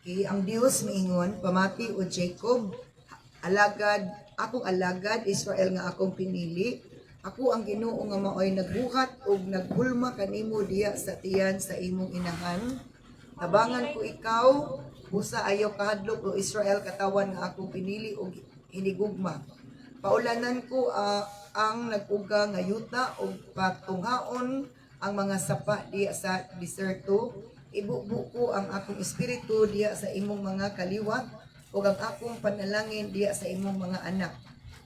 Kay ang Dios miingon, pamati o Jacob, akong alagad, Israel nga akong pinili. Ako ang Ginoo nga maoy nagbuhat og naghulma kanimo diya sa tiyan sa imong inahan. Tabangan ko ikaw, busa ayaw kahadlok o Israel katawan nga akong pinili og hinigugma. Paulanan ko ang nag-uga nga yuta og patunghaon ang mga sapa diya sa deserto. Ibubo ko ang akong espiritu diya sa imong mga kaliwat ug ang akong panalangin diya sa imong mga anak.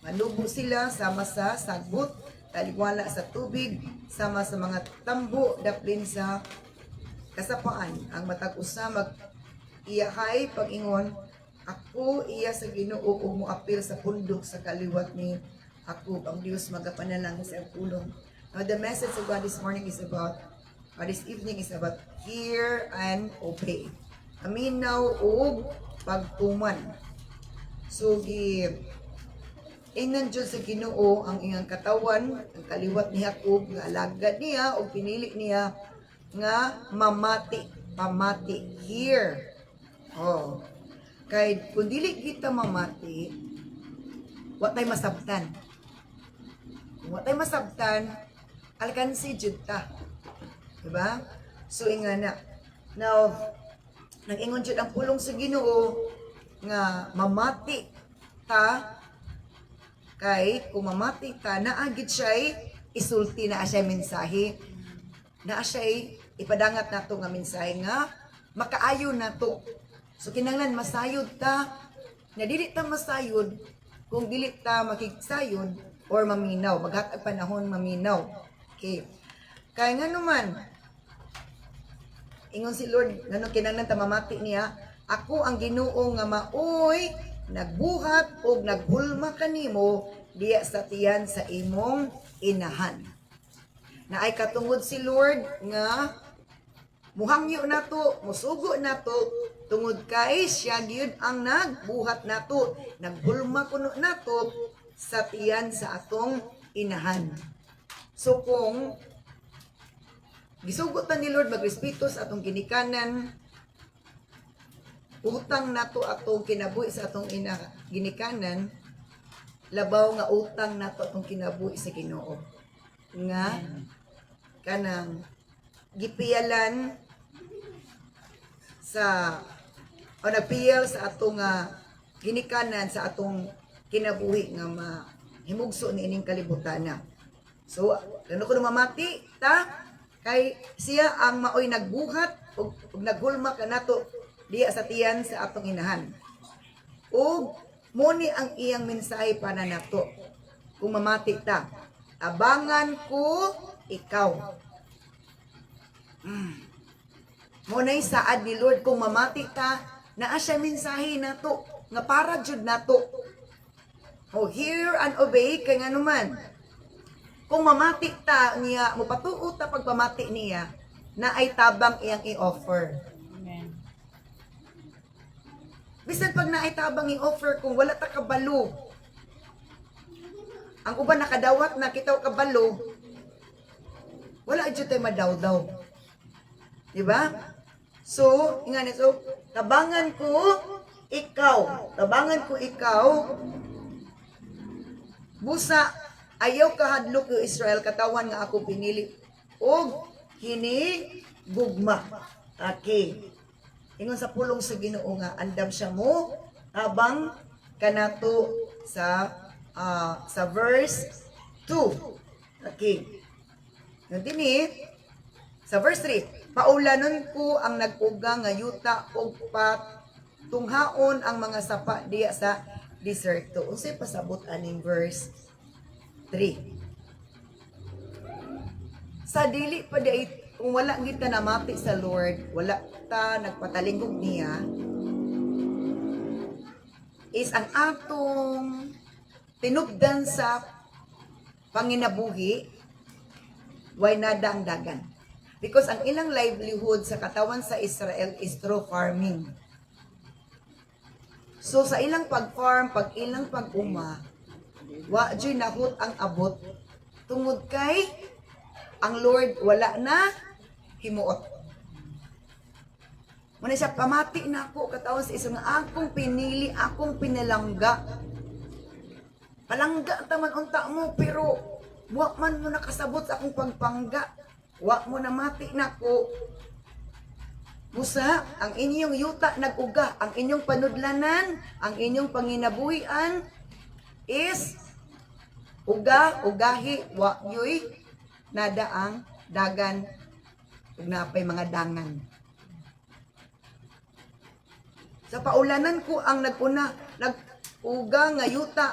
Manubo sila sama sa sagbot, taliwala sa tubig, sama sa mga tambo daplin sa kasapaan. Ang matag usa mag iyahay pag-ingon, ako iya sa Ginoo ug moapil sa pundok sa kaliwat ni ako. Ang Dios magapanalangin sa pulong. Now the message of God this morning is about, or this evening is about hear and obey. Aminaw og pagtuman. So ingnan Diyos sa Ginoo ang iyang katawan, ang kaliwat ni Jacob, nga alagad niya o pinili niya nga pamati, here. Oh. Kay kung dili kita mamati, wa tay masabtan. Kung wa tay masabtan, alkansi jud ta. Diba? So ingana. Now, nag-ingon jud ang pulong sa Ginoo nga mamati ta. Kay kung mamati ta, naagid siya isulti na siya mensahe, na siya ipadangat nato nga mensahe nga makaayo nato. So kinahanglan masayod ta, na dili ta masayod kung dili ta makigsayod or maminaw, maghatag panahon maminaw. Okay. Kay nga naman ingon si Lord ngano kinahanglan ta mamati niya, ako ang Ginoo nga maoy nagbuhat og naghulma kanimo diya sa tiyan sa imong inahan. Na ay katungod si Lord nga muhangyo nato, musugo nato tungod kay siya gyud ang nagbuhat nato, naghulma kuno nato sa tiyan sa atong inahan. So kung gisugot ni Lord magrespeto sa atong ginikanan, utang nato atong kinabuhi sa atong ginikanan, labaw nga utang nato atong kinabuhi sa Ginoo. Nga kanang gipiyalan sa o nagpiyal sa atong ginikanan sa atong kinabuhi nga mahimugso ni ining kalibutan. So, kano ko mamati ta kay siya ang maoy nagbuhat ug naghulma kanato diya sa tiyan sa atong inahan. Ug muni ang iyang mensahe para nato. Kung mamati ta, abangan ko ikaw. Munay saad ni Lord kung mamati ta, naa siya mensahe nato nga para jud nato. Oh, hear and obey kay nga naman. Kung mamati ta niya, mupatuo ta pagpamati niya, na ay tabang iyang i-offer. Bisan pag naitabang i-offer kung wala ta kabalo. Ang uban nakadawat na kitaw kabalo, wala jud tay madawdaw. Di ba? So, ingani so tabangan ko ikaw. Busa ayaw kahadlok yung Israel katawan nga ako pinili og hinigugma. Okay. Ingon sa pulong sa Ginoo nga andam siya mo habang kanato sa verse 2. Okay. Dinhi sa verse 3, paulanon ko ang nag-uga nga yuta og patunghaon ang mga sapa diya sa deserto. Unsay pasabot aning verse 3. Sa dili pa di kung wala kita namati sa Lord, wala ta nagpatalingog niya, is ang atong tinubdan sa panginabuhi, way nada ang dagan. Because ang ilang livelihood sa katawan sa Israel is through farming. So sa ilang pag-farm, pag ilang pag-uma, wa dyo'y nahut ang abot, tungod kay ang Lord wala na himuot. Muna siya, pamati na ako katawan sa isang akong pinili, akong pinalangga. Palangga taman unta mo, pero wa man mo nakasabot sa akong pagpangga. Wa mo na mati na ko. Busa, ang inyong yuta nag-uga, ang inyong panudlanan, ang inyong panginabuhian is uga, ugahi, wa yoy, nada ang dagan, ug napay mga dangan. Sa paulanan ko ang naguna, nag-uga nga yuta,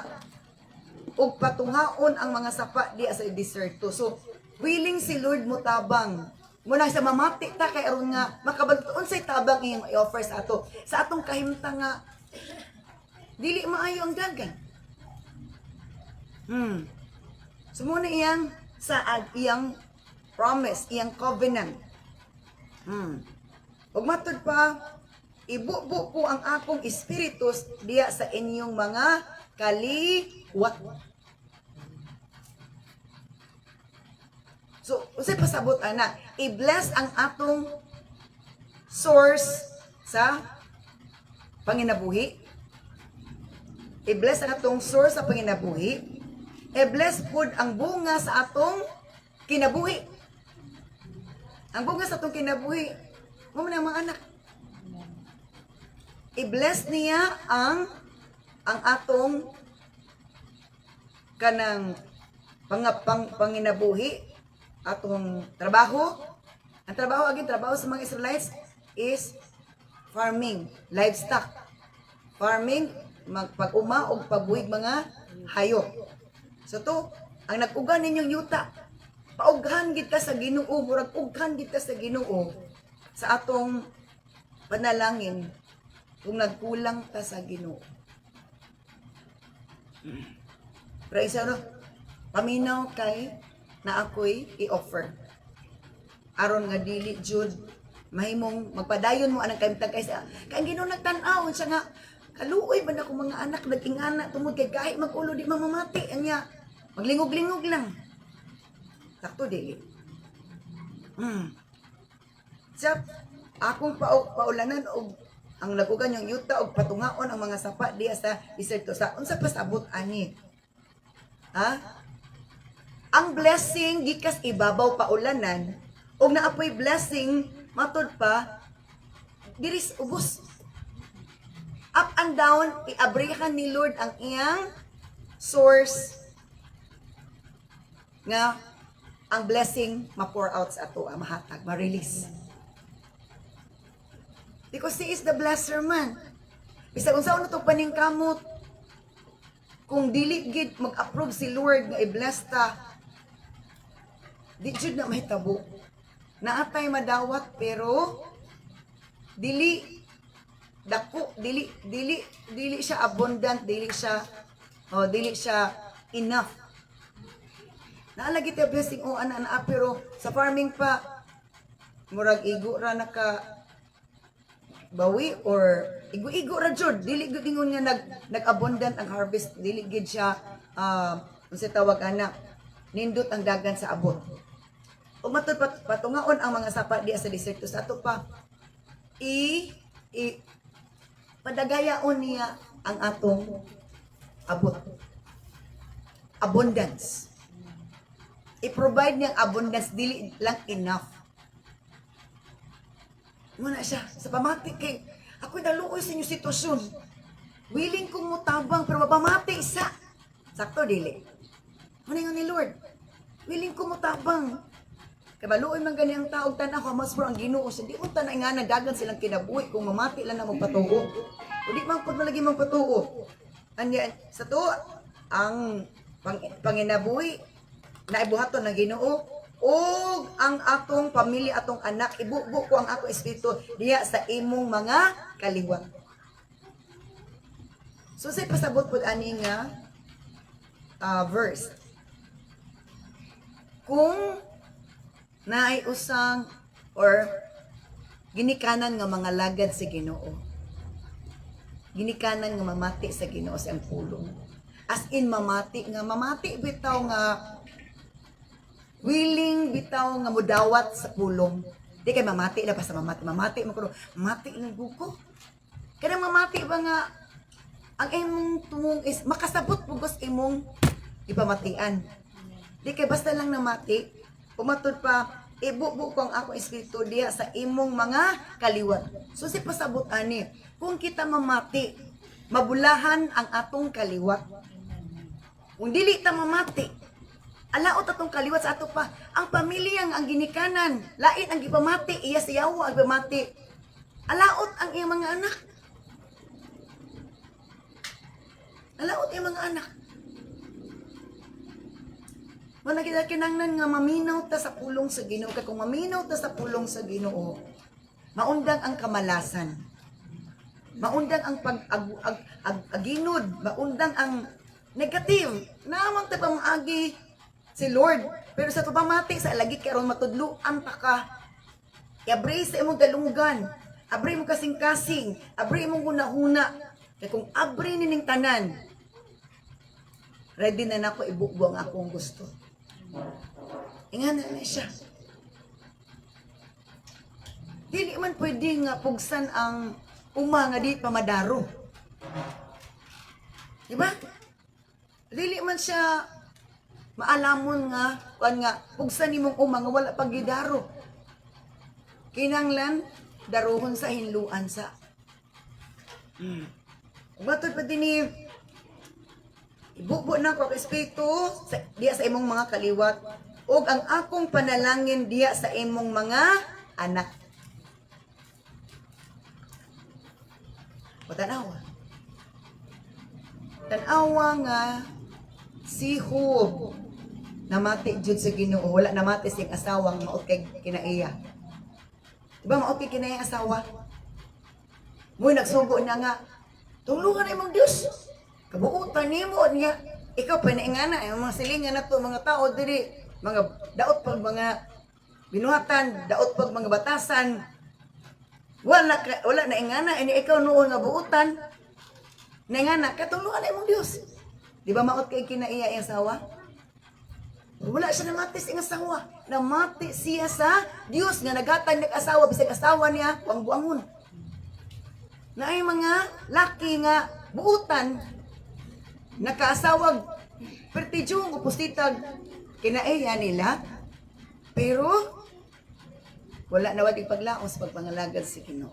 ug patunghaon ang mga sapa di sa deserto. So, willing si Lord mo tabang. Muna sa mamati ta kay aron nga makabagtuon say tabang iyong i-offer sa ato. Sa atong kahimtang nga dili maayo ang dagan. So muna iyang saad, iyang promise, iyang covenant. Ug matud pa, ibubo ko ang akong espiritus diya sa inyong mga kaliwat. So, unsay pasabot ana? I-bless ang atong source sa panginabuhi. I-bless ang atong source sa panginabuhi. I-bless pud ang bunga sa atong kinabuhi. Ang bunga sa atong kinabuhi, mo man ang mga anak. I-bless niya ang atong kanang panginabuhi, atong trabaho. Ang trabaho sa mga Israelites is farming, livestock. Farming, pag-uma o pagbuhig mga hayop. So to, ang nag-ugan ninyong yuta, paughan gid ka sa Ginoo, murag ughan gid ka sa Ginoo sa atong panalangin kung nagkulang ka sa Ginoo. Praise the Lord. Paminaw kay na ako'y i-offer. Aron nga dili jud mahimong magpadayon mo anang kaimtag kay sa kay Ginoo nagtan-aw siya nga kaluoy ba na ko mga anak nag-ingana tungod kay kahit mag-ulo di mamamati anya maglingog-lingog lang. Sakto dili. Sa akong paulanan og ang nagugan yung yuta og patungaon ang mga sapa diya sa deserto sa unsa pasabot ani. Ha? Ang blessing gikas ibabaw paulanan og naapoy blessing matud pa diris ubos. Up and down iabrehan ni Lord ang iyang source nga ang blessing ma-pour out sa ato, mahatag, ma-release. Because He is the blesser man. Bisag unsaon to paningkamot kung dili gid mag-approve si Lord nga i-bless ta, di jud na mahitabo. Naatay madawat pero dili dako, dili siya abundant, dili siya enough. Naalagi tayo blessing o ana pero sa farming pa murag igo ra naka bawi or igo ra jud, dili gud ingon nga nag-abundant ang harvest, dili gid siya unsa tawag ana nindot ang dagan sa abot. Ug matud patungaon ang mga sapa diya sa deserto sa ato pa padagayaon niya ang atong abot. Abundance. I-provide niyang abundance, dili lang enough. Muna siya, sa pamati kay, ako'y naluoy sa inyong sitwasyon. Willing kong mutabang, pero mapamati isa. Sakto, dili. Muna nga ni Lord. Willing kong mutabang. Kaya maluoy man ganiyang taog tanaw, mas ang Ginoo. So, di mo tanay nga nagagan silang kinabuhi kung mamati lang na magpatuo. O di man po malagi magpatuo. Anya, sa to, ang panginabuhi, na ibuhaton ng Ginoo, o ang atong pamilya, atong anak, ibubo ko ang atong espiritu diya sa imong mga kaliwat. So, say pasabot po ani nga verse. Kung naay usang or ginikanan nga mga lagad sa Ginoo. Ginikanan nga mamati sa Ginoo sa ang pulong. As in mamati bitaw nga willing bitaw nga mudawat sa pulong. Di kay mamati na basta mamati mo kuno. Mamati ng buko. Kada mamati ba nga ang imong tumong is makasabot pugos imong ipamatian. Di kay basta lang namati, pumatod pa ibubo ko ang akong espiritu diya sa imong mga kaliwat. So si pasabot ani, kung kita mamati, mabulahan ang atong kaliwat. Kung dili ta mamati, alaot atong kaliwat sa ato pa. Ang pamilyang ang ginikanan, lain ang gipamati, iya siyawa ang gipamati. Alaot ang iyang mga anak. Alaot iyang mga anak. Managida kinanglan nga maminaw ta sa pulong sa Ginoo. Kaya kung maminaw ta sa pulong sa Ginoo, maundang ang kamalasan. Maundang ang pag-aginod, maundang ang negative. Naamang ta pamagi si Lord. Pero sa tubamati sa lagi karon matudluan pa ka. I-abri sa imong galungan. Abri mo kasing-kasing. Abri mo huna-huna. Kaya kung abri nining tanan, ready na nako ibubo ang akong gusto. Ingana na siya. Dili man pwede nga pugsan ang uma nga di pamadaro. Diba? Dili man siya maalamon nga kuan nga pugsan nimong uma nga wala pagidaro. Kinanglan daruhon sa hinluan sa. Batod pa din ibubo na ko espiritu diya sa imong mga kaliwat ug ang akong panalangin diya sa imong mga anak. Tanawa. Tanawa nga si Job namati jud sa Ginoo, wala namati sing asawang maot kay kinaiya. Diba maot kay kinaiya asawa? Mo nagsugo na nga tulungan imong Dios. Kabuutan nimo niya. Ikaw pa naingana ang mga silingan nato mga tao diri, mga daot pag mga binuhatan, daot pag mga batasan. Wala na ingana ini ikaw noon nga buutan. Naingana katulungan imong Dios. Di ba maot kay kinaiya ang asawa? Wala siya namatis ang asawa. Namati siya sa Dios nga naghatag nag-asawa bisag asawa niya pangbuangon. Na ay mga laki nga buutan nakaasawag pertidyong upustitag kinaiya nila pero wala na wadig paglaos pagpangalagad si Ginoo.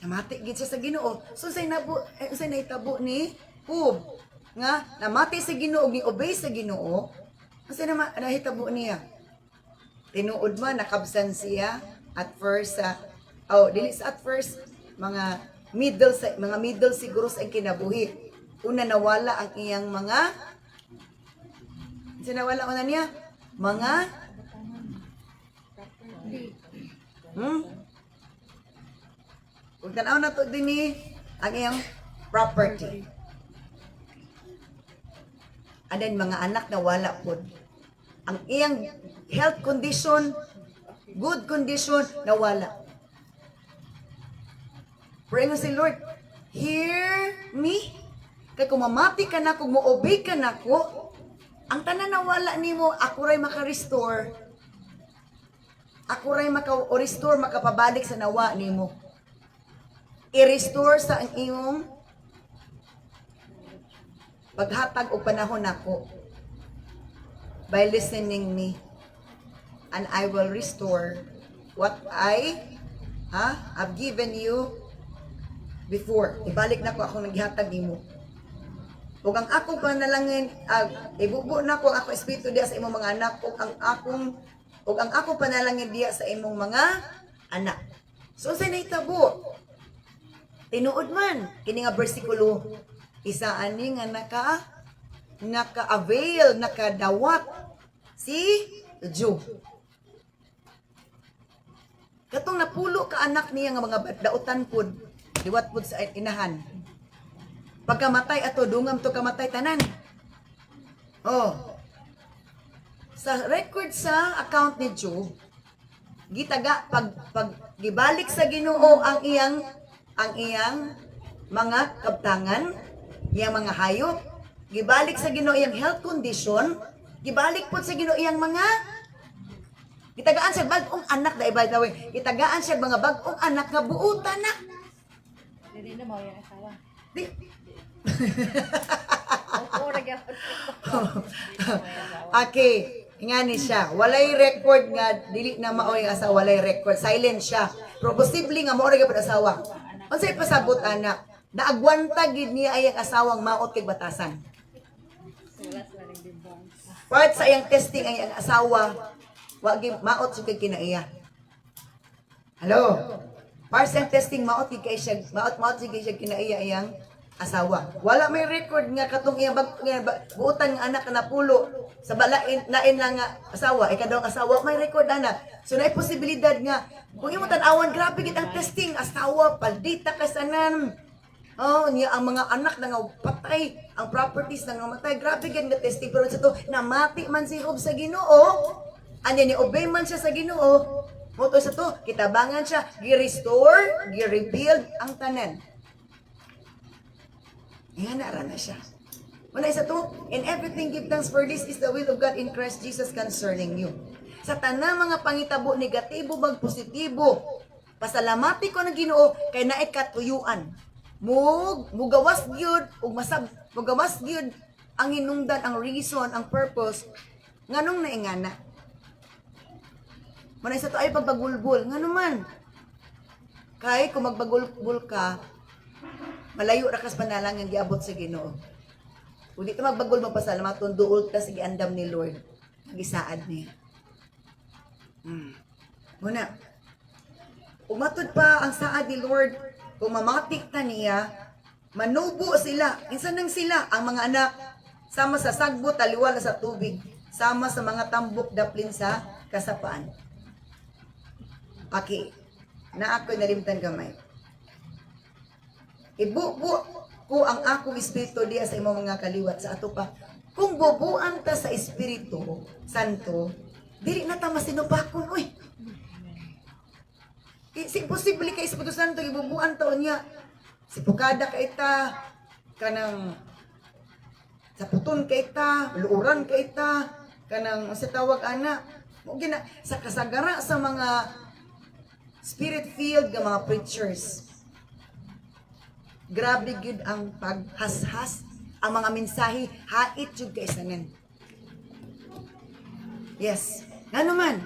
Namati gid siya sa Ginoo. So say naitabo ni Job nga namati sa Ginoo ug ni-obey sa Ginoo. Kasi nahitabo niya. Tinuod man nakabsan siya at first dili sa at first mga middle siguro sa kinabuhi. Una nawala ang iyang mga sinawala una niya mga kung tanaw na to din ang iyang property. And then mga anak na wala po. Ang iyang health condition, good condition, nawala. Pray mo si Lord, hear me. Kaya kung mamati ka na, kung mo-obey ka na ko, ang tanan nawala nimo, ako ray maka-restore. Ako ray maka-restore, makapabalik sa nawa nimo. I-restore sa ang iyong paghatag o panahon nako by listening me. And I will restore what I have given you before. Ibalik na ko akong naghatag nimo. Ug ang akong panalangin ibubo na ko ako espiritu diya sa imong mga anak ug ang akong panalangin diya sa imong mga anak. So sa nahitabo tinuod man kini nga bersikulo isa ani nga naka-avail, nakadawat si Job. Katong napulo ka anak niya nga mga dautan pud, liwat pud sa inahan. Pagkamatay ato dungam to kamatay tanan. Oh. Sa record sa account ni Job, gitaga pag gibalik sa Ginoo ang iyang mga kabtangan, iyang mga hayop, gibalik sa Ginoo iyang health condition, gibalik pud sa Ginoo iyang mga Gitagaan siya bag-ong anak na ibay daw. Gitagaan siya mga bag-ong anak nga buutan na. Dili na mao yung asawa. Di, Oo, nagyapon. okay, nga ni siya. Walay record nga dili na mao yung asawa, walay record. Silent siya. Pero posible nga mao ra gyud asawa. Unsay pasabot anak? Naagwanta gid niya ay ang asawang maot kay batasan. Wala sila ng dimbong. Part sa iyang testing ay ang asawa wa gyud maot sa kay kinaiya. Hello. Part sa iyang testing maot gid kay siya, maot sa kay siya kinaiya iyang asawa. Wala may record nga katong iyang buutan nga anak na pulo sa balain lain lang nga asawa, ikadawang asawa may record ana. So naay posibilidad nga kung imo tan-awan grabe gid ang testing asawa paldita kasanan. Oh, niya ang mga anak na nga patay, ang properties na nga matay, grabe gid nga testing pero sa to namati man si Job sa Ginoo. Anya ni obey man siya sa Ginoo. Moto sa to kitabangan siya, gi-restore, gi-rebuild ang tanan. Yan na siya. Wala isa to, in everything give thanks for this is the will of God in Christ Jesus concerning you. Sa tanang mga pangitabo, negatibo bag positibo, pasalamati ko ng Ginoo kay naay katuyuan. Mugawas gyud ug mugawas gyud ang hinungdan, ang reason, ang purpose nganong naingana. Manay sa to ay pagbagulbul ngano man. Kay kung magbagulbul ka, malayo ra kas panalangin giabot sa Ginoo. Kung di ka magbagol magpasalamaton, duol ka sa giandam ni Lord. Gisaad niya. Muna. Kung matod pa ang saad ni Lord, kung mamatik ta niya, manubo sila. Insan nang sila, ang mga anak, sama sa sagbot, taliwala sa tubig, sama sa mga tambok daplin sa kasapaan. Okay. Na ako'y nalimtan gamay. Ibubo ko ang akong espiritu diya sa imong mga kaliwat sa ato pa. Kung bubuan ta sa Espiritu Santo, dili na ta masinupakon, uy. Imposible kay Espiritu Santo ibubuan ta niya. Si pukada kay ta kanang sa puton kay ta, luuran kay ta, kanang sa tawag ana, mo gina sa kasagara sa mga spirit-filled nga mga preachers. Grabe gid ang paghashas, ang mga mensahe hait jud kay sanen. Yes. Ngano man?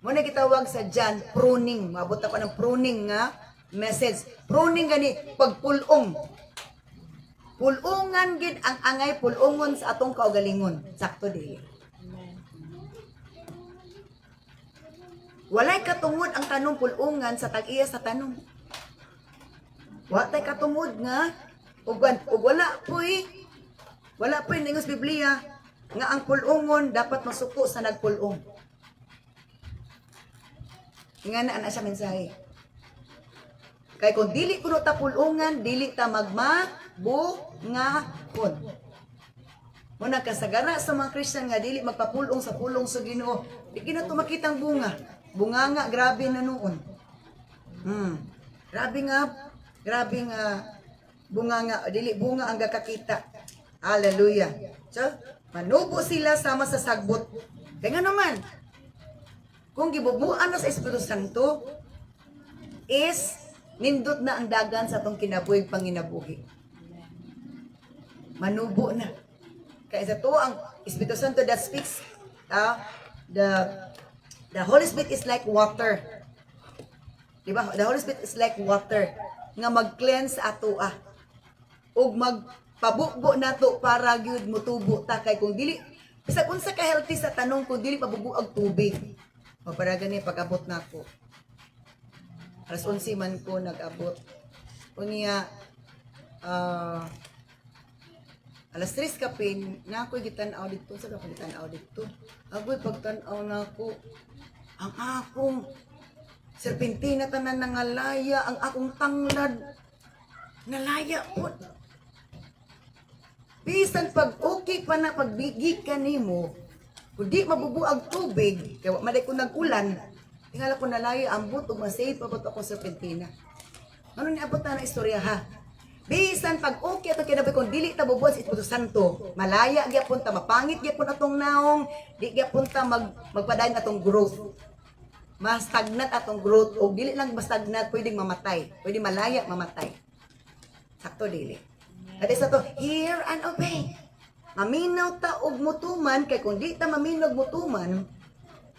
Muna gitawag sa John pruning. Maabot ako ng pruning nga message. Pruning gani pagpulong. Pulungan gid ang angay pulungon sa atong kaugalingon. Sakto dili. Walay katungod ang tanong pulungan sa tag-iya sa tanong. Wa tay katungod nga ug wala poy ningos Biblia nga ang pulungon dapat masuko sa nagpulong. Nga na siya mensahe. Kay kung dili kuno ta pulungan, dili ta magmabungahon. Muna kasagara sa mga Christian nga dili magpapulong sa pulong sa Ginoo, di na to makitang bunga. Bunganga grabe na noon. Grabe nga bunganga, dili bunga ang gakakita. Hallelujah. So, manubo sila sama sa sagbot. Kaya nga naman, kung gibubuan na sa Espiritu Santo, is nindot na ang dagan sa atong kinabuhig panginabuhi. Manubo na. Kaya sa to ang Espiritu Santo that speaks, the Holy Spirit is like water. Diba? The Holy Spirit is like water nga mag-cleanse ato ug magpabukbo nato para gyud mutubo ta kay kung dili bisag unsa ka healthy sa tanong kung dili pabubuag tubig. O para gani pag-abot nako. Alas 11 man ko nag-abot. Unya alas 3 kapin na ako'y gitan-aw dito sa kapag gitan-aw dito. Agoy pagtan-aw nako ang akong serpentina tanan nangalaya, ang akong tanglad nalaya po. Bisan pag okay pa na pagbigig ka nimo, kung di mabubuag tubig, kaya maday ko nag-ulan, tingala ko nalaya, ambot o masave pa ba ako serpentina. Ano ni abot na istorya ha? Bisan pag okay ato kinabuhi kung dili ta bubuhat sa Espiritu Santo, malaya gyapon ta, mapangit gyapon atong naong, di gyapon ta magpadayon atong growth. Mas stagnant atong growth o dili lang mas stagnant, pwedeng mamatay. Pwede malaya mamatay. Sakto dili. Kadi sa to, hear and obey. Maminaw ta og mutuman kay kung di ta maminaw og mutuman,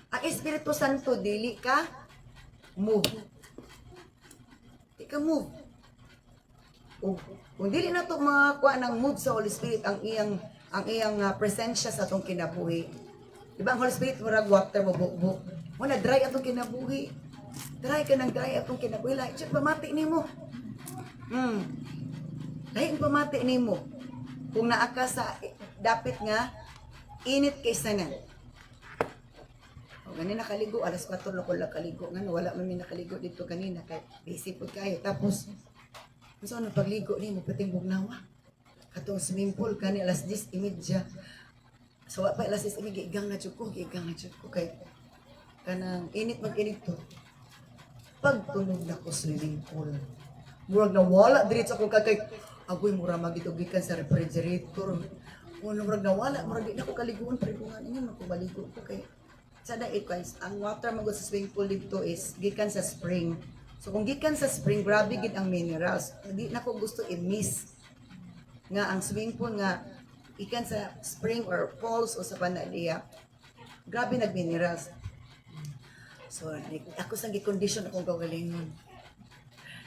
ang Espiritu Santo dili ka move. Di ka move. O, kung dili na to makakuha ng move sa Holy Spirit ang iyang presensya sa atong kinabuhi. Diba ang Holy Spirit murag water mo bukbuk. Wala dry atong kinabuhi. Dry ka ng dry atong kinabuhi. Like, check pamati nimo. Dahil pamati nimo. Kung naa ka sa dapit nga init kaysa na. O ganina nakaligo, alas 4 na ko lang kaligo. Nga wala man mi nakaligo dito kanina kay busy pud kayo. Tapos unsa ano pagligo nimo pating bugnawa. Katong swimming pool kani alas 10:30. So pa alas 10:30 gigang na jud ko kay kanang init mag-init to. Pagtunog na ko swimming pool. Murag nawala diri sa akong kay agoy mura magitugikan sa refrigerator. Kuno murag nawala, murag di na ko kaliguan paliguan ingon ako baligo ko kay sada it guys, ang water mo sa swimming pool dito is gikan sa spring. So kung gikan sa spring, grabe gid ang minerals. Di na ko gusto i-miss nga ang swimming pool nga ikan sa spring or falls o sa panadiya. Grabe nag-minerals. So, ako sa gi-condition akong kagalingon.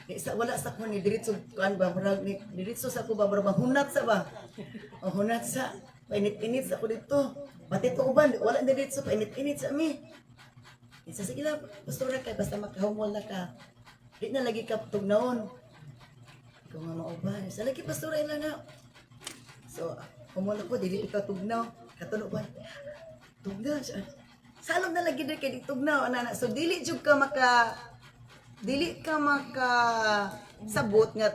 Wala sa ko ni diretso kuan ba murag ni diretso sa ko ba murag hunat sa ba. O hunat sa painit-init sa ko dito. Pati to uban wala na diretso painit-init sa mi. Isa sige lang pastor kay basta makahumol na ka. Di na lagi ka tugnaon. Ikaw nga mauban. Sa lagi pastor ila na. So, humol ako dili ikaw tugnaw. Katunog ba? Tugnaw siya. Salong na lagi diri kay tugnaw ana. So dili jud ka maka sabot nga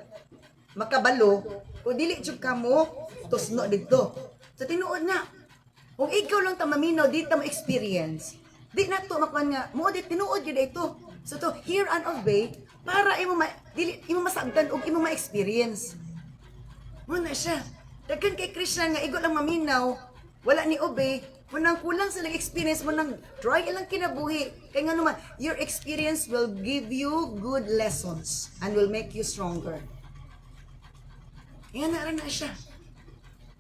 makabalo o dili jud ka mo tusno didto. So tinuod na. Kung ikaw lang ta maminaw di ta mo experience. Di na to makuan nga mo di tinuod gyud ito. So to hear and obey para dili imo masabtan og imo ma-experience. Mo na siya. Daghan kay Christian nga igo lang maminaw, wala ni obey. Munang kulang silang experience, munang try ilang kinabuhi. Kaya nga naman, your experience will give you good lessons and will make you stronger. Yan na rin na siya.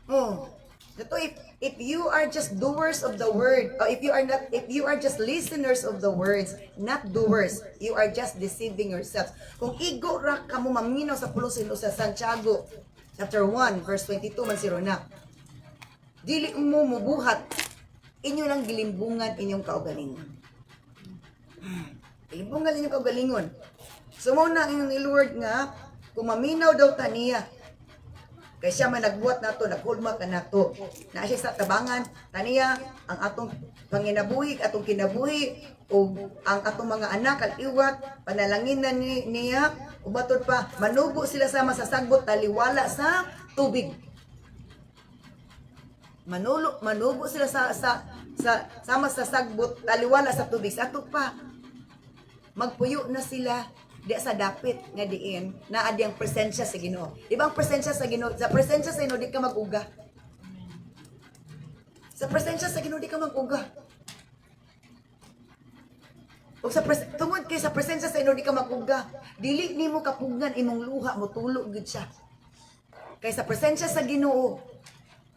Oh, ito if you are just doers of the word, or if you are just listeners of the words, not doers, you are just deceiving yourselves. Kung igo ra ka mo maminaw sa pulusin o sa Santiago, chapter 1, verse 22, man siro na. Dili mo mubuhat inyo lang gilimbungan inyong kaugalingon. Gilimbungan inyong kaugalingon. So mo na inyong Lord nga, kung maminaw daw taniya, kay siya man nagbuhat nato, nagkulma ka nato. Na siya sa tabangan, taniya, ang atong panginabuhi, atong kinabuhi, o ang atong mga anak, kaliwat, panalangin na niya, ubatod pa, manubo sila sa masasagbot, taliwala sa tubig. Manubo sila sama sa sagbot taliwala sa tubig sa ato pa magpuyo na sila di sa dapit nga diin na adi ang presensya sa Ginoo. Di ba ang presensya sa Ginoo, sa presensya sa Ginoo di ka maguga. Sa presensya sa Ginoo di ka maguga. O tungod kay sa presensya sa Ginoo di ka maguga. Dili nimo kapugan imong luha mo tulo gid siya. Kay sa presensya sa Ginoo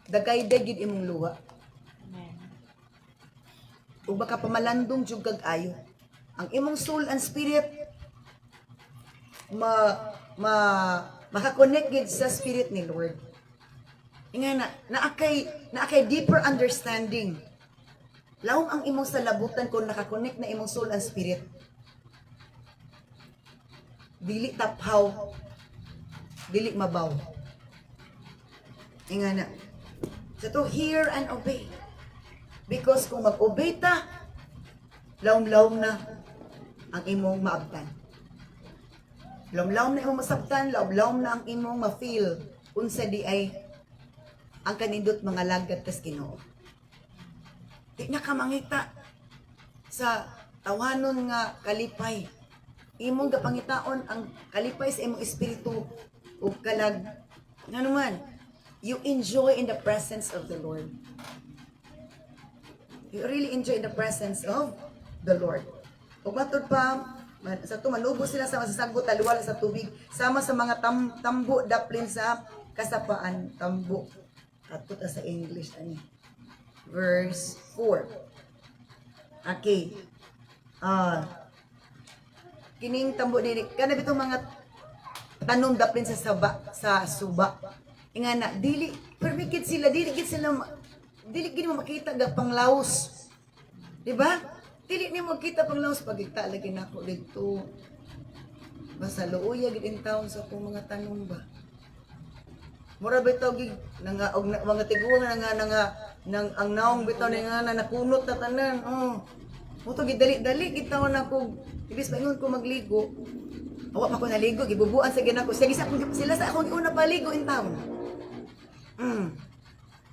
dagay gid imong luha. Ug baka pamalandong jud kag ayo. Ang imong soul and spirit makakonect gid sa spirit ni Lord. Inga na akay deeper understanding. Lawom ang imong salabutan kung nakakonect na imong soul and spirit. Dili taphaw. Dili mabaw. Inga na. So to hear and obey. Because kung mag-obey ta, lawom-lawom na ang imong maabtan. Lawom-lawom na imong masabtan, lawom-lawom na ang imong ma-feel unsa di ay ang kanindot mga lagad kas Ginoo. Di na ka mangita sa tawanon nga kalipay. Imong gapangitaon ang kalipay sa imong espiritu ug kalag ano man, you enjoy in the presence of the Lord. You really enjoy the presence of the Lord. Ug matod pa, sa to manubo sila sa masasagot taliwala sa tubig sama sa mga tambo daplin sa kasapaan tambo. Ato ta sa English ani. Verse 4. Okay. Kining tambo diri kana bitong mga tanom daplin sa suba. Ingana dili permikit sila dili gid mo makita ga panglaos. Di ba? Dili ni mo kita panglaos pagita lagi nako didto. Basta luoya gid in town sa akong mga tanom ba. Mura bitaw gid mga tiguang nang ang naong bitaw nga nakunot na tanan. Muto gid dali-dali gid taon ako. Ibis paingon ko magligo. Awa pa ko naligo gibubuan sa ginako. Sila sa akong una paligo in town.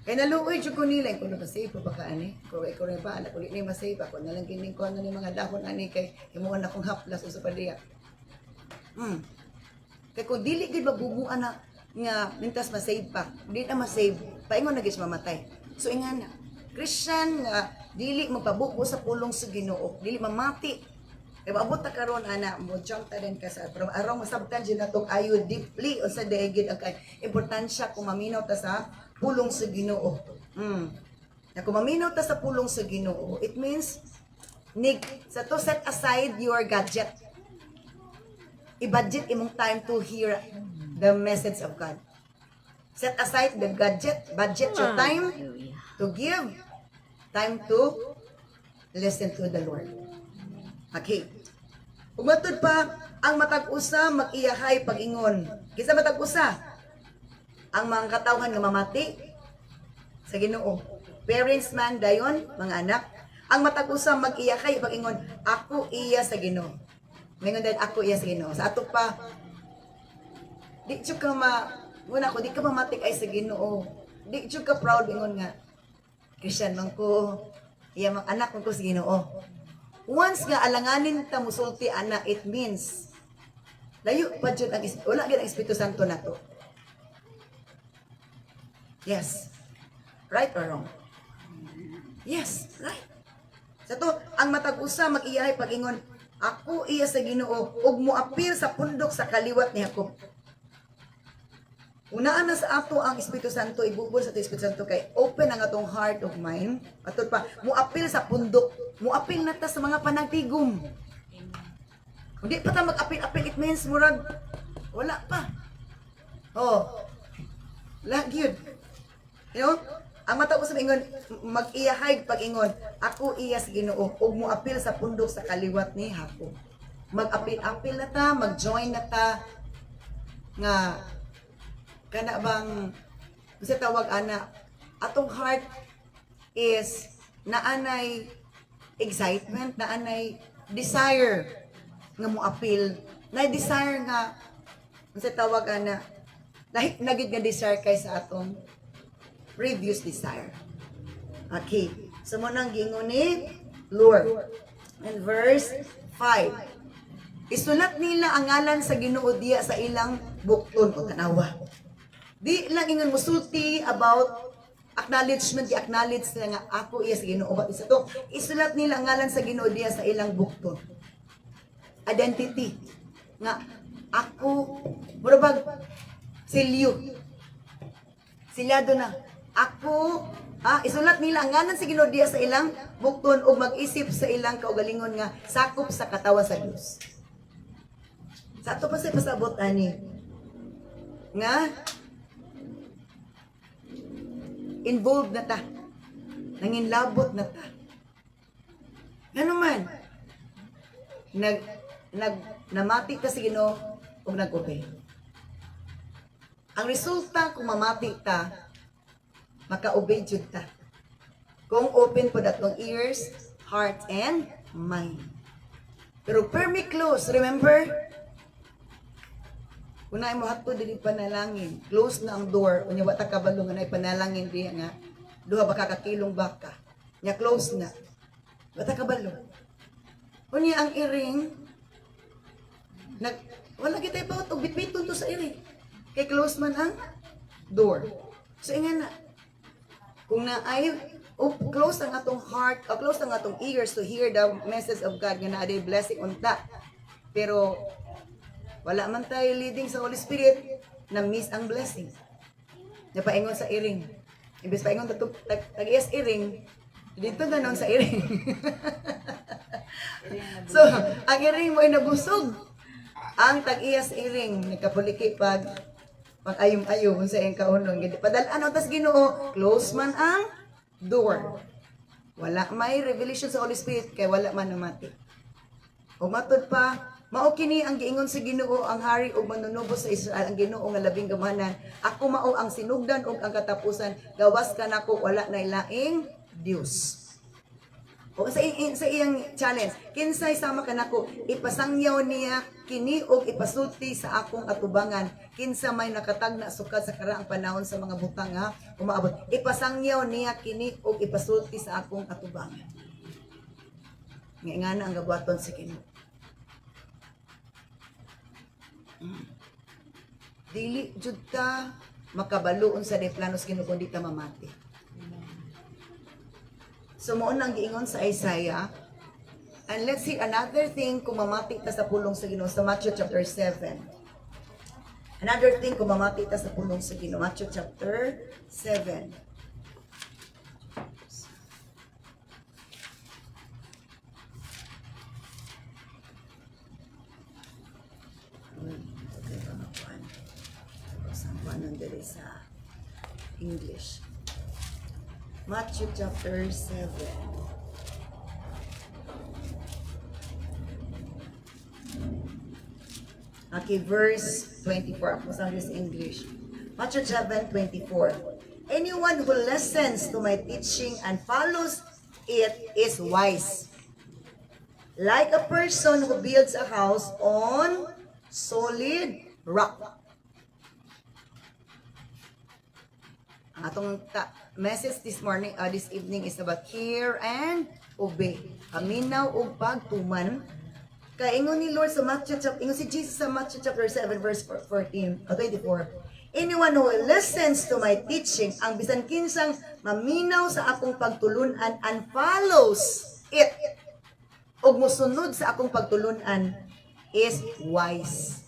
Kaya naluoy jud ko nila kung napasave pa ba ka ani. Kung ikaw rin ba, ulit ni masave ako. Nalang kining ko ano ni mga dahon ani kay himuan akong haplas sa padiya. Kaya kung dili gid mabubuan na nga mintas masave pa. Di na masave, paingon na gid mamatay. So ingana, Christian nga dili magpabuko sa pulong sa Ginoo, dili mamati. Kaya maabot ta karon ana mo jump ta din ka sa pero araw masabtan jud natong ayo deeply unsa daigid ang importansya kung maminaw ta sa pulong sa Ginoo. Na kung maminaw ta sa pulong sa Ginoo, it means sa to set aside your gadget. I-budget imong time to hear the message of God. Set aside the gadget, budget your time to give time to listen to the Lord. Okay. Umatod pa, ang matag-usa mag-iyahay pag-ingon. Kisa matag-usa? Ang mga katawhan nga mamati sa Ginoo. Parents man dayon, mga anak, ang matag-usa mag-iyahay pag-ingon, ako iya sa Ginoo. Ngayon dahil ako iya sa Ginoo. Sa ato pa, di jud ka una ko di ka mamatik ay sa Ginoo. Di jud ka proud ingon nga Christian man ko, iya mga anak ko sa Ginoo. Once nga alanganin ta musulti ana, it means layo pa jud ang wala gyud ang Espiritu Santo nato. Yes. Right or wrong? Yes, right. Sa to, ang matag-usa mag-iyahay pag-ingon, ako iya sa Ginoo ug moapil sa pundok sa kaliwat ni Jacob. Unaan na sa ato ang Espiritu Santo, ibubol sa Espiritu Santo kay open ang atong heart of mind. Atod pa, muapil sa pundok. Muapil na ta sa mga panagtigom. Hindi pa ta mag-apil-apil, it means murag wala pa. Lagyod. You know? Ang matapos sa ingon, mag-iyahay pag-ingon, ako iya sa Ginoo ug muapil sa pundok sa kaliwat ni Jacob. Mag-apil-apil na ta, mag-join na ta nga kana bang kasi tawag ana atong heart is naanay excitement, naanay desire nga moapil, na desire nga kasi tawag ana lahit nagid nga desire kay sa atong previous desire. Okay, so mo nang gingon ni Lord in verse 5, isulat nila ang ngalan sa Ginoo diya sa ilang bukton o tanawa. Di lang ingon musulti about acknowledgement, i-acknowledge nila nga ako iya sa Ginoo. But isa to, isulat nila ang ngalan sa Ginoo diya sa ilang bukton. Identity. Nga, ako, murabag, silyo. Silyado na. Ako, isulat nila ang ngalan sa Ginoo diya sa ilang bukton o mag-isip sa ilang kaugalingon nga sakop sa katawa sa Dios. Sa ato pa sa pasabot ani nga involved na ta. Nanginlabot na ta. Ano man? Namati ka sa Ginoo o nag-obey. Ang resulta kung mamati ta, maka-obey jud ta. Kung open po datong ears, heart, and mind. Pero permi close, remember? Una mo hatod dili panalangin, close na ang door, unya wa ta kabalo nga nay panalangin diha nga duha ba ka kakilong baka. Nya close na. Wa ta kabalo. Unya ang iring wala kitay pa og bitbiton to sa iring. Kay close man ang door. So ingan na, kung na ay close ang atong heart, o close ang atong ears to hear the message of God nga na blessing unta. Pero wala man tayo leading sa Holy Spirit na miss ang blessing. Napaingon sa iring. Imbes paingon tag-iyas iring, dito ganun sa iring. So, ang iring mo ay nabusog. Ang tag-iyas iring, nagkapuliki pag ayom-ayo sa iyang kaunon. Padal-ano, tas Ginoo, close man ang door. Wala may revelation sa Holy Spirit, kaya wala man namati. O matod pa, mao kini ang giingon sa Ginoo, ang hari ug manunubo sa Israel, ang Ginoo nga labing gamanan. Ako mao ang sinugdan ug ang katapusan, gawas ka nako, wala nay laing Dios. O sa iyang challenge, kinsay sama ka nako, ipasangyaw niya kini og ipasulti sa akong atubangan. Kinsa may nakatagna sukad sa karaang panahon sa mga butang ha, umaabot. Ipasangyaw niya kini og ipasulti sa akong atubangan. Nga na ang gabuhaton sa Ginoo. Dili jud ta makabaluon sa planos Ginoo kundi ta mamati. So mo nang giingon sa Isaiah. And let's see another thing kung mamati ta sa pulong sa Ginoo sa Matthew chapter 7. Another thing kung mamati ta sa pulong sa Ginoo, Matthew chapter 7. Sa English. Matthew chapter 7. Okay, verse 24. Ako sa English. Matthew 7:24. Anyone who listens to my teaching and follows it is wise, like a person who builds a house on solid rock. Ang atong message this morning, this evening is about hear and obey. Paminaw ug pagtuman. Kaingon ni Lord sa Matthew chapter, ingon si Jesus sa Matthew chapter 7 verse 14 o 24. Anyone who listens to my teaching, ang bisan kinsang maminaw sa akong pagtulunan and follows it, ug mosunod sa akong pagtulunan is wise.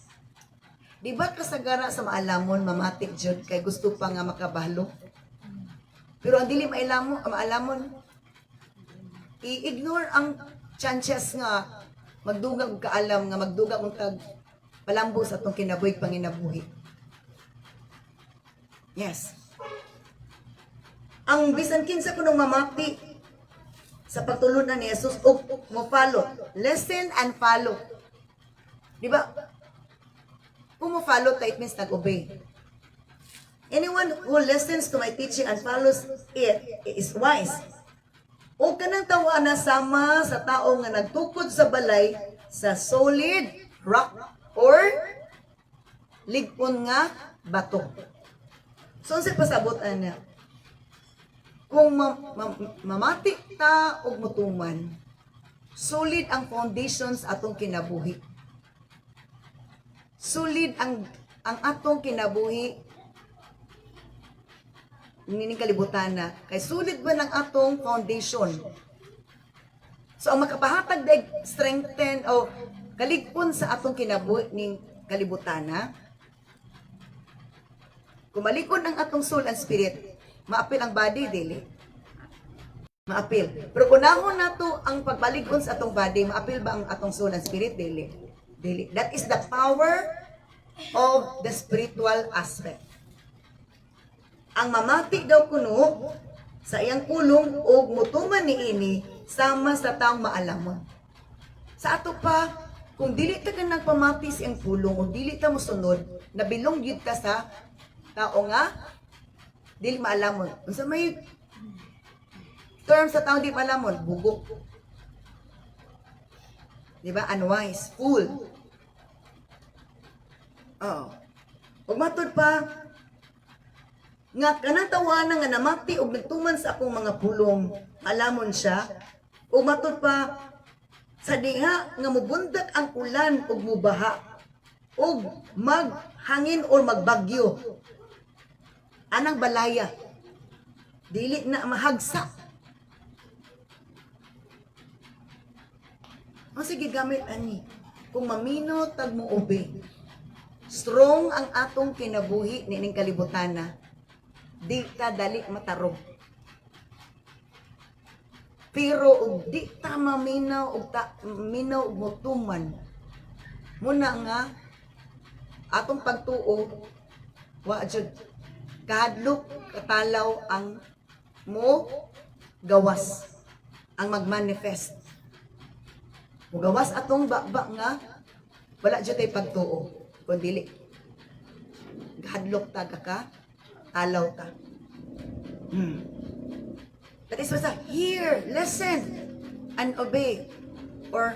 Di ba kasagara sa maalamon, mamatik jud kay gusto pa nga makabalo? Pero ang dili maalamon, i-ignore ang chances nga magdugag og kaalam, nga magdugag og tag palambo sa atong kinabuhi panginabuhi. Yes. Ang bisan kinsa kunong mamati sa pagtulunan ni Jesus ug mo follow. Listen and follow. Di ba? Kung mo follow, it means nag-obey. Anyone who listens to my teaching and follows it is wise. O kanang tawa na sama sa tao nga nagtukod sa balay sa solid rock or ligpon nga bato. So, sa pasabot na, kung mamati ta o mutuman, solid ang foundations atong kinabuhi. Solid ang atong kinabuhi nining kalibutan na. Kay solid ba ng atong foundation? So, ang makapahatag dag strengthen o kaligpon sa atong kinabuhi ning kalibutan na, kumalikod ang atong soul and spirit, maapil ang body, dili. Maapil. Pero kunahon nato ang pagbalikon sa atong body, maapil ba ang atong soul and spirit, dili. Dili. That is the power of the spiritual aspect. Ang mamati daw kuno sa iyang pulong o mutuman niini sama sa taong maalamon. Sa ato pa, kung dili ta ka nagpamati sa iyang pulong o dili ta mosunod, nabilong gyud ka sa tao nga dili maalamon. Unsa may term sa tao dili maalamon? Bugok. Di ba? Unwise, fool. Oh. Ug matod pa nga kanang tawanan nga namati og nagtuman sa akong mga pulong, alamon siya. Ug matod pa sa diha nga mubundak ang ulan ug mubaha. o maghangin or magbagyo. Anang balaya. Dili na mahagsa. O sige, gamit ani. Kung mamino, tag mo obey. Strong ang atong kinabuhi nining kalibutana. Di ta dali matarong. Pero ug di ta maminaw ug minaw ug motuman. Muna nga atong pagtuo wa jud kahadlok katalaw ang mo gawas ang magmanifest. Mugawas atong bakba nga wala jud tay pagtuo kun dili hadlok ta ka talaw ta. That is basta hear, listen, and obey or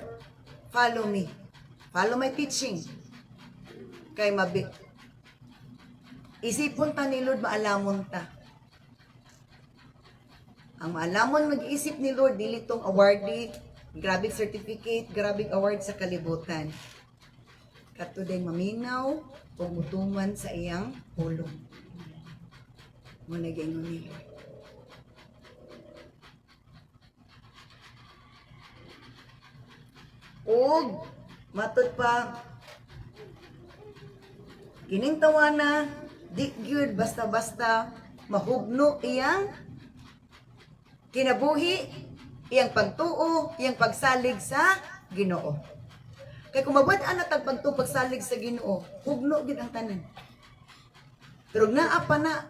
follow me. Follow my teaching. Kay mabi. Isipon ta ni Lord, maalamon ta. Ang maalamon mag-isip ni Lord, dili tong awardee, grabing certificate, grabing award sa kalibutan. Katuday maminaw o mutuman sa iyang pulong. Muna ganyan ni Lord. Og matud pa kining tawana di gyud basta-basta mahugno iyang kinabuhi, iyang pagtuo, iyang pagsalig sa Ginoo. Kay kung mabad-an na tag pagtuo pagsalig sa Ginoo, hugno gid ang tanan. Pero naa pa na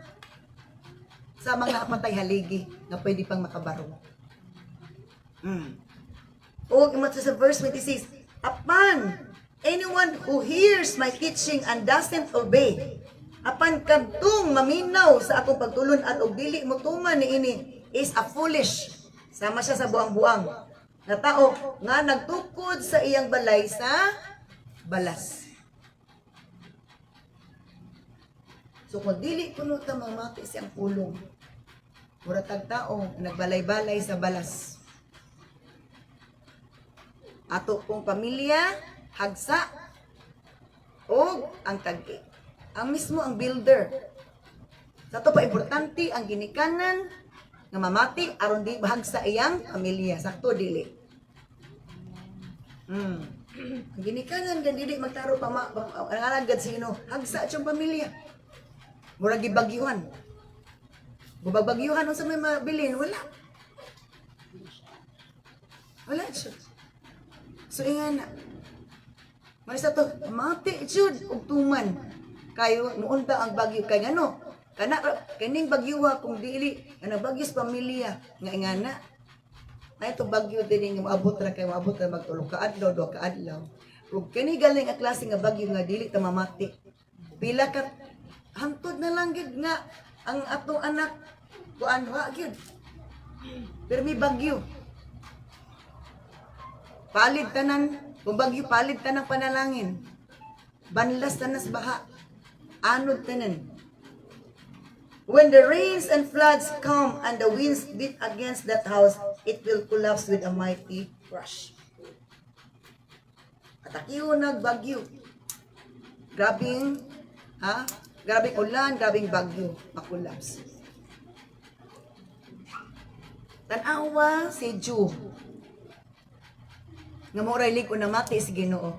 sa mga patay haligi na pwede pang makabaro. O sa verse 26, apan anyone who hears my teaching and doesn't obey, apan kadtong maminaw sa akong pagtulon at og dili motuman niini is a foolish. Sama siya sa buang-buang na tao nga nagtukod sa iyang balay sa balas. So kung dili kuno ta mamati siyang pulong, mura tag tao nagbalay-balay sa balas. Ato pong pamilya, hagsa, o ang tagi. Ang mismo ang builder. Sa ito pa importante ang ginikanan nga mamati aron di bahagsa iyang pamilya. Sakto dili. Ang ginikanan gan dili magtaro pa ang alagad sino hagsa siyang pamilya. Murag gibagyuhan. Bubagyuhan unsa may mabilin wala. Wala siya. So ingan na. Marisa to, mati jud og tuman. Kayo muunta ang bagyo kay ngano? Kana kining bagyuha kung dili ana bagyos pamilya nga ingana. Ay to bagyo dinhi nga maabot ra kay maabot ra magtulo ka adlaw do ka adlaw. Ug kini galing ang klase nga bagyo nga dili ta mamati. Pila ka hantod na lang gid nga ang atong anak kuan wa gyud. Pero may bagyo. Palid tanan, kung bagyo palid tanang panalangin. Banlas tanas baha. Anod tanan. When the rains and floods come and the winds beat against that house, it will collapse with a mighty rush. Atakiho nagbagyo. Grabing, grabing ulan, grabing bagyo, makulaps. Tanawa si Job. Nga mo ray lig na mati si Ginoo.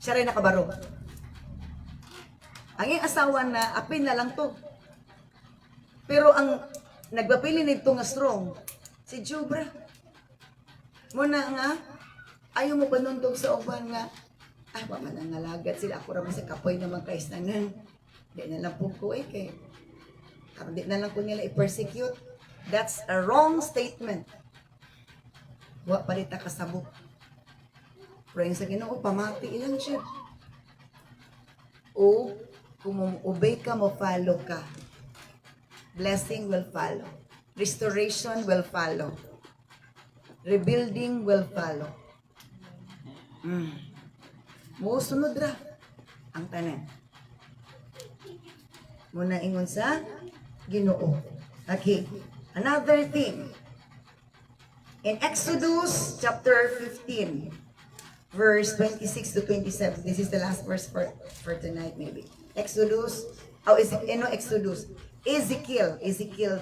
Siya rin nakabaro. Ang iyang asawa na apin na lang to. Pero ang nagpapili nito nga strong si Jobra. Muna nga ayaw mo panundog sa uban nga ay wa man ang nalagat sila ako ra sa kapoy naman kay tanan. Di na lang po ko kay di na lang ko nila i-persecute. That's a wrong statement. Wa palita kasabot. Pero sa Ginoo pamati ilang siya. O kung obey ka mo follow ka. Blessing will follow. Restoration will follow. Rebuilding will follow. Mo sunod ra ang tanan. Muna ingon sa Ginoo. Okay. Another thing. In Exodus chapter 15, verse 26 to 27. This is the last verse for tonight maybe. Exodus, oh, no, Exodus. Ezekiel 50.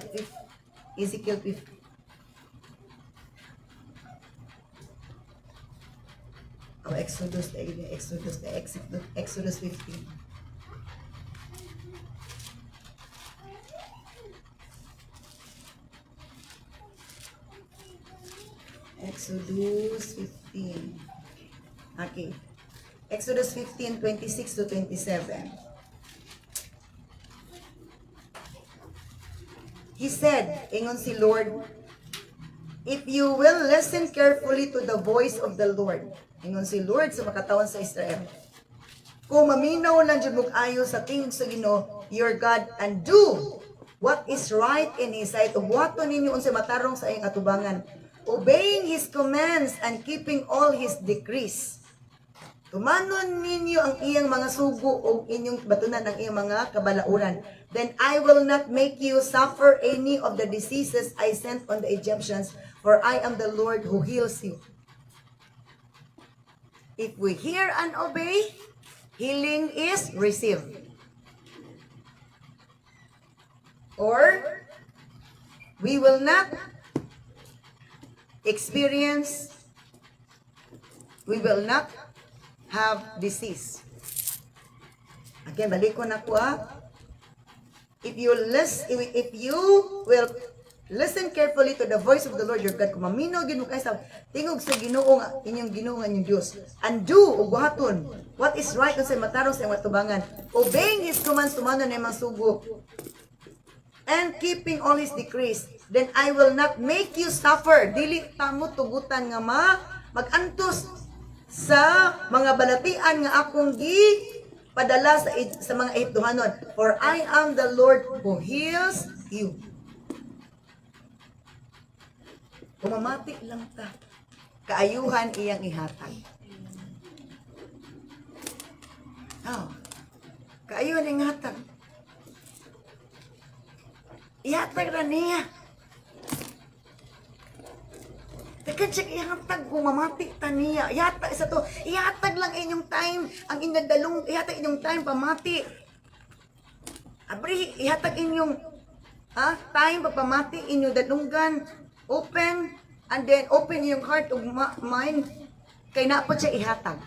Oh, Exodus 15. Exodus 15. Okay. Exodus 15, 26 to 27. He said, ingon si Lord, if you will listen carefully to the voice of the Lord, ingon si Lord sa makatawan sa Israel, kung maminaw lang dyan ayo sa tingog sa Ginoo, your God, and do what is right in His sight, ug buhaton ninyo unsay matarong sa iyang atubangan, obeying His commands and keeping all His decrees. Tumanon ninyo ang iyang mga sugo o inyong batunan ang iyang mga kabalauran. Then I will not make you suffer any of the diseases I sent on the Egyptians, for I am the Lord who heals you. If we hear and obey, healing is received. Or we will not experience, we will not have disease. Again, balik ko na ko If you will listen carefully to the voice of the Lord your God, kung maminaw gid mo kay sa tingog sa Ginoo nga inyong Ginoo nga inyong Dios, and do ug buhaton what is right unsay matarong sa imong tubangan, obeying His commands, tumanon na imong sugo, and keeping all His decrees, then I will not make you suffer. Dili tamo tugutan nga magantos sa mga balatian nga akong padala sa mga Ehiptohanon. For I am the Lord who heals you. Kumamati lang ta, kaayuhan iyang ihatag. Oh, kaayuhan iyang ihatag. Ihatag na niya. Tekan siya ihatag kung mamati ta niya. Ihatag sa to. Ihatag lang inyong time. Ang inyong dalong, ihatag inyong time pamati. Abri, ihatag inyong time pamati inyong dalunggan. Open, and then open yung heart of mind. Kay napot siya ihatag.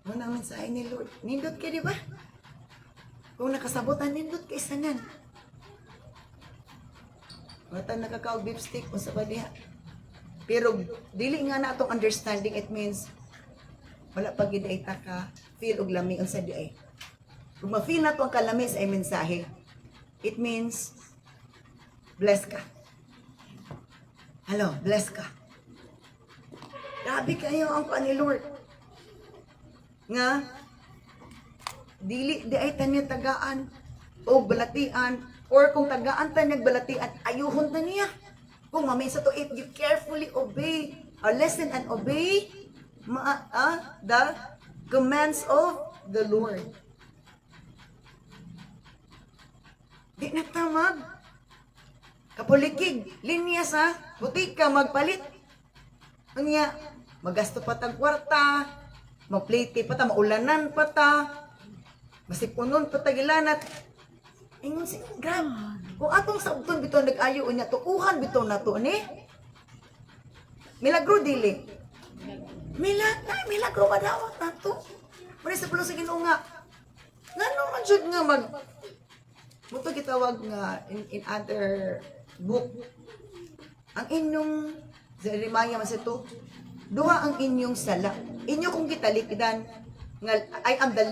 Ano naman sa ni Lord? Nindot ka, di ba? Kung nakasabotan, nindot ka isanan. Wata nakakaog beef stick kung sa badiha. Pero dili nga na itong understanding, it means wala pag giday ta ka feel og lami unsa di ay. Kung ma-feel na to ang kalami sa ay mensahe, it means bless ka. Hello, bless ka. Grabe kayo ang kuan ni Lord. Nga dili di ay tanya tagaan o balatian, or kung tagaan tanya balatian, ayuhon ta niya. Kung mamay sa to, if you carefully obey or listen and obey the commands of the Lord. Di na tamag. Kapulikig, linya sa butika magpalit. Anya, magasto pa tag kwarta, magpliti pa ta, maulanan pa ta, masipunon pa tagilanat. Ingon si, grab, kung atong sabton bitaw nag-ayo unya, tukuhan bitaw na to, ni? Milagro dili. Milagro ba dawat na to? Muna sa pulo sa Ginoo nga, nga naman jud nga muto gitawag nga in other book, ang inyong Jeremiah man sa to, duha ang inyong sala. Inyo kung gitalikdan nga I am the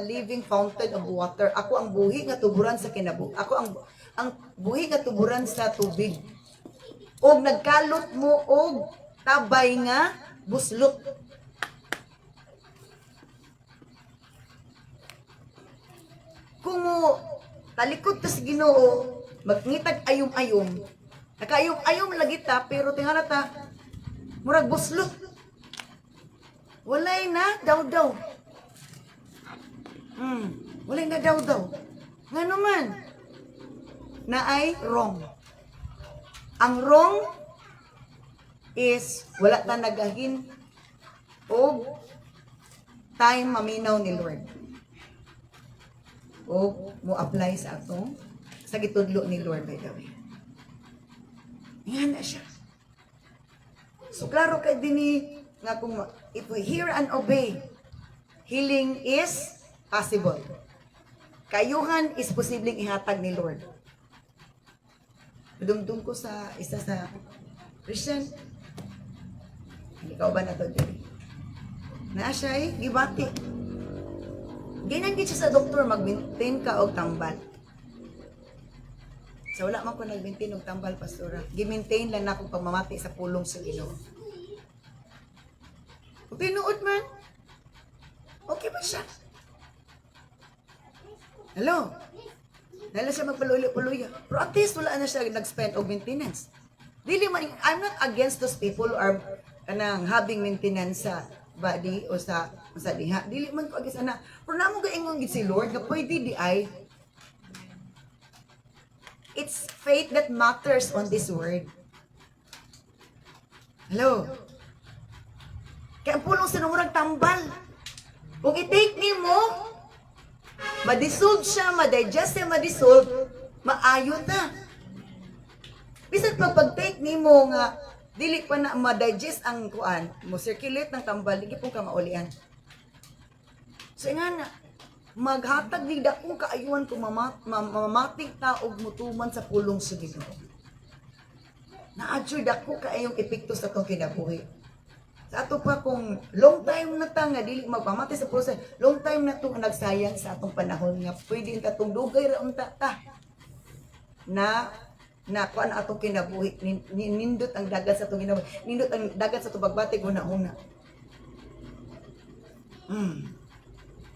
living fountain of water. Ako ang buhi nga tuburan sa kinabuhi. Ako ang buhi nga tuburan sa tubig. Og nagkalot mo og tabay nga buslot. Kung mo talikod ta sa Ginoo, magngitag ayom-ayom. Nakaayom-ayom lagi ta, pero tingala ta murag buslot. Walay na daw-daw. Walay na daw-daw. Nga naman, na ay wrong. Ang wrong is wala ta nagahin o time maminaw ni Lord. O mo apply sa atong sa gitudlo ni Lord by the way. Yan na siya. So klaro kay dinhi nga kung if we hear and obey, healing is possible. Kayuhan is posibleng ihatag ni Lord. Dumdum ko sa isa sa Christian. Hindi ka ba na to din? Na siya gibati. Ganyan gid siya sa doktor, mag-maintain ka og tambal. So wala man ko nag-maintain og tambal, pastora. Gi-maintain lang na akong pagmamati sa pulong sa Ginoo. Kung tinuod man, okay ba siya? Hello? Dahil siya magpaluya-paluya. Pero at least wala na siya nag-spend og maintenance. Dili man, I'm not against those people who are kanang having maintenance sa body o sa diha. Dili man ko against ana. Pero namo gaingon gid si Lord nga pwede di ay. It's faith that matters on this word. Hello? Kaya ang pulong sinumurag tambal. Kung i-take ni mo, ma-dissolve siya, ma-digest siya, ma-dissolve, maayo na. Bisan pag-take ni mo nga, dili pa na ma-digest ang kuan, mo circulate ng tambal, di po ka maulian. So nga na, maghatag ni dakong kaayuan kung mamatik ta og mutuman sa pulong sa Ginoo. Na-adjure dako kaayong epekto sa itong kinabuhi. Sa ato pa kung long time na ta nga dili magpamati sa puso, long time na to nagsayang sa atong panahon nga pwede katong dugay ra unta ta na kuan atong kinabuhi nindot ang dagat sa atong kinabuhi, nindot ang dagat sa atong pagbatig una-una.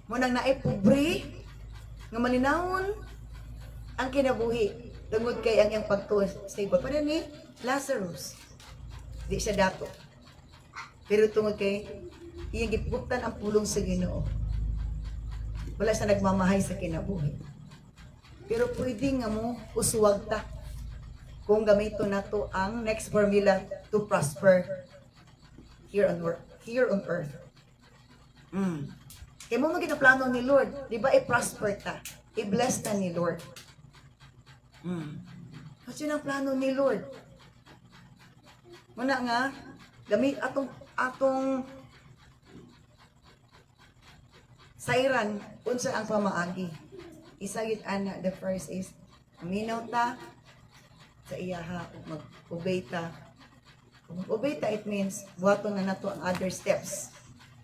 Mo nang naay pobre nga maninawon ang kinabuhi tungod kay ang iyang pagtuo-stable pa ni Lazarus. Di siya dato. Pero tungod kay iyang giputan ang pulong sa Ginoo. Wala siya nagmamahay sa kinabuhi. Pero pwede nga mo uswag ta kung gamito nato ang next formula to prosper here on earth. Kaya mo maginaplano ni Lord, di ba i-prosper ta, i-bless ta ni Lord. Kasi yun ang plano ni Lord. Muna nga, gamit atong sayran unsa ang pamaagi. Isa gid ana, the first is aminaw ta sa iyaha ug mag-obey ta. Kung mag-obey ta, it means buhaton na nato ang other steps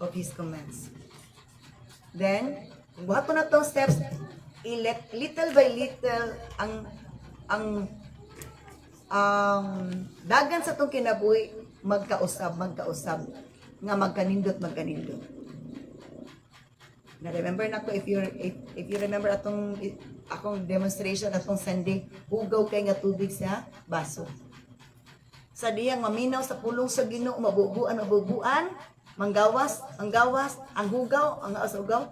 of His commands. Then, kung buhaton na tong steps, little by little ang dagan sa tong kinabuhi magkausab nga magkanindot. Na remember nako if you remember akong demonstration atong Sunday, hugaw kay nga tubig sa baso. Sa diyang maminaw sa pulong sa Ginoo, mabubuan, manggawas, ang hugaw, ang ugaw.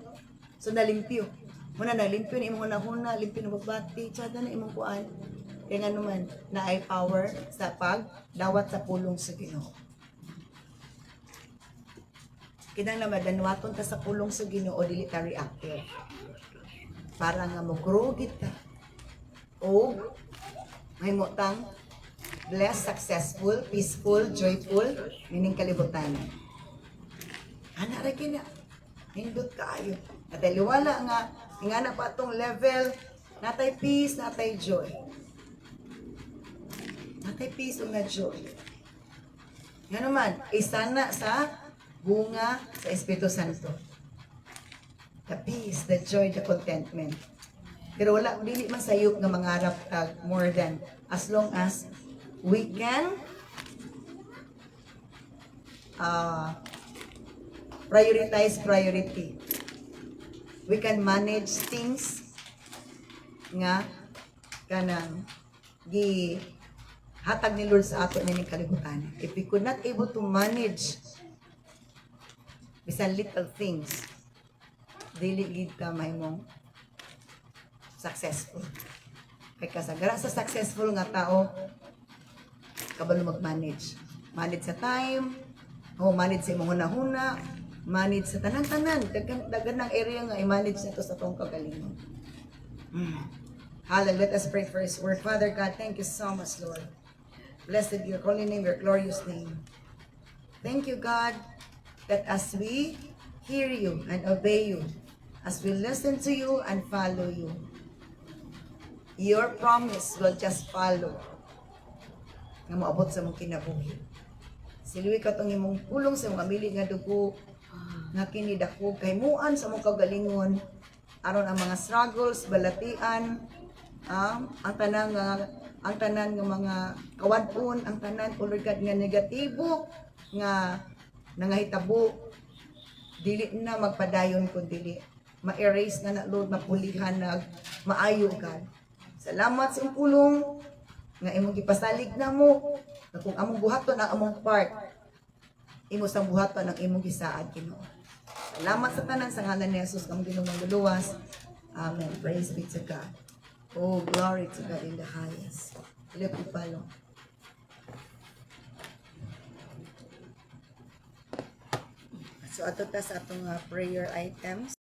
So nalimpyo. Muna nalimpyo ni imong hunahuna, limpyo ng bagbati, tsada na imong kuan. Kaya nga naman, na ay power sa pagdawat sa pulong sa Ginoo. Kinang na madanwaton ta sa pulong sa Ginoo, dili ka reactive. Para nga mo-grow kita. O may mutang blessed, successful, peaceful, joyful, mining kalibutan. Ana ra kina. Hindot kaayo. At liwala nga ingana pa tong level, natay peace, natay joy. Natay peace o na joy. Yan naman, isa na sa bunga sa Espiritu Santo. The peace, the joy, the contentment. Pero wala, dili man sayop nga mangarap tag more than as long as we can priority. We can manage things nga kanang hatag ni Lord sa ato nining kalibutan. If we could not able to manage bisan little things, dili gid ka mahimong successful. Kay kasagara sa successful nga tao, kabalo mag-manage. Manage sa time, manage sa imong hunahuna, manage sa tanan-tanan. Dagan ng area nga i-manage na to sa tong kagalingon. Hallelujah. Let us pray for His word. Father God, thank you so much, Lord. Blessed be your holy name, your glorious name. Thank you, God, that as we hear you and obey you, as we listen to you and follow you, your promise will just follow nga maabot sa mong kinabuhi. Siluwi ka itong imong pulong sa mga mili nga dugo nga kinidako kay muan sa mong kagalingon aron ang mga struggles, balatian, ang tanan nga mga kawadon, ang tanan Lord God nga negatibo nga nangahitabo dili na magpadayon kun dili ma-erase na Lord, mapulihan na maayo God. Salamat sa imong pulong nga imong gipasalig na mo na kung among buhaton ang among part imo sang buhaton ang imong gisaad Ginoo. Salamat sa tanan sa ngalan ni Jesus kang Ginoong luluwas. Amen. Praise be to God. Oh, glory to God in the highest. Lift the palong. So ato ta sa atong prayer items.